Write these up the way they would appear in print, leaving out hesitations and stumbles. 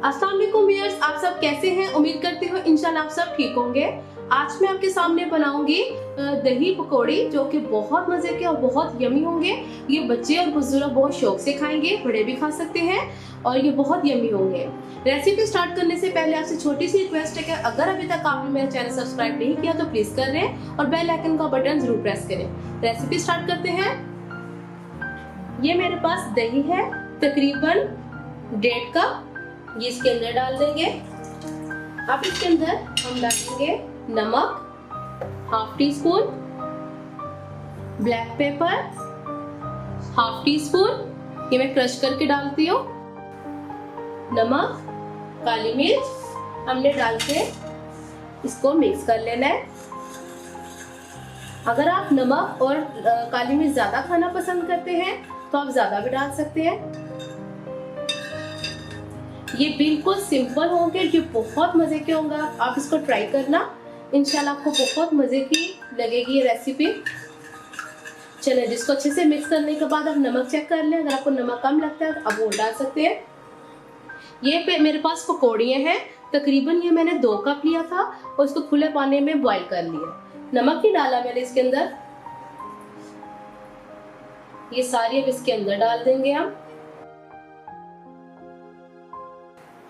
अस्सलाम वालेकुम व्यूअर्स, आप सब कैसे हैं? उम्मीद करती हूँ इंशाल्लाह आप सब ठीक होंगे। आज मैं आपके सामने बनाऊंगी दही पकौड़ी, जो कि बहुत मजे के और बहुत यमी होंगे। ये बच्चे और बुजुर्ग बहुत शौक से खाएंगे, बड़े भी खा सकते हैं और ये बहुत यमी होंगे। रेसिपी स्टार्ट करने से पहले आपसे छोटी सी रिक्वेस्ट है कि अगर अभी तक आपने मेरा चैनल सब्सक्राइब नहीं किया तो प्लीज कर लें और बेल आइकन का बटन जरूर प्रेस करें। रेसिपी स्टार्ट करते हैं। ये मेरे पास दही है तकरीबन 1.5 कप, ये इसके अंदर डाल देंगे। अब इसके अंदर हम डालेंगे नमक 1/2 tea spoon, black pepper 1/2 tea spoon, ये मैं क्रश करके डालती हूँ। नमक, काली मिर्च हमने डाल के इसको मिक्स कर लेना है। अगर आप नमक और काली मिर्च ज्यादा खाना पसंद करते हैं तो आप ज्यादा भी डाल सकते हैं। ये बिल्कुल सिंपल होंगे, जो बहुत मजे के होंगे। आप इसको ट्राई करना, इंशाल्लाह आपको बहुत मजे की लगेगी ये रेसिपी। चलिए, जिसको अच्छे से मिक्स करने के बाद आप नमक चेक कर लें। अगर आपको नमक कम लगता है तो आप और डाल सकते हैं। ये मेरे पास पकौड़ियाँ हैं, तकरीबन ये मैंने 2 कप लिया था और इसको खुले पानी में बॉईल कर लिया। नमक ही डाला मैंने इसके अंदर। ये सारी अब इसके अंदर डाल देंगे हम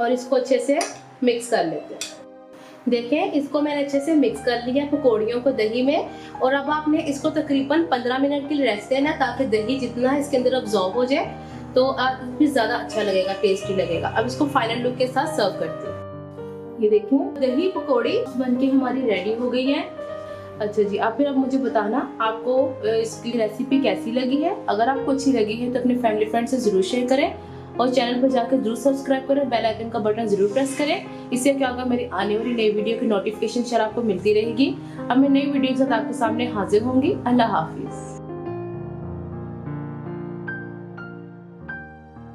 और इसको अच्छे से मिक्स कर लेते हैं। देखें, इसको मैंने अच्छे से मिक्स कर लिया पकौड़ियों को दही में। और अब आपने इसको तकरीबन 15 मिनट के लिए रेस्ट देना, ताकि दही जितना है इसके अंदर अब्सॉर्ब हो जाए, तो आप भी ज्यादा अच्छा लगेगा, टेस्टी लगेगा। अब इसको फाइनल लुक के साथ सर्व करते हैं। ये देखिए, दही पकौड़ी बनके हमारी रेडी हो गई है। अच्छा जी, आप फिर अब मुझे बताना आपको इसकी रेसिपी कैसी लगी है। अगर आपको अच्छी लगी है तो अपने फैमिली फ्रेंड से जरूर शेयर करें और चैनल पर जाकर जरूर सब्सक्राइब करें, बेल आइकन का बटन जरूर प्रेस करें। इससे क्या होगा, मेरी आने वाली नई वीडियो की नोटिफिकेशन आपको मिलती रहेगी। अब मैं नई वीडियो के साथ आपके सामने हाजिर होंगी। अल्लाह हाफिज।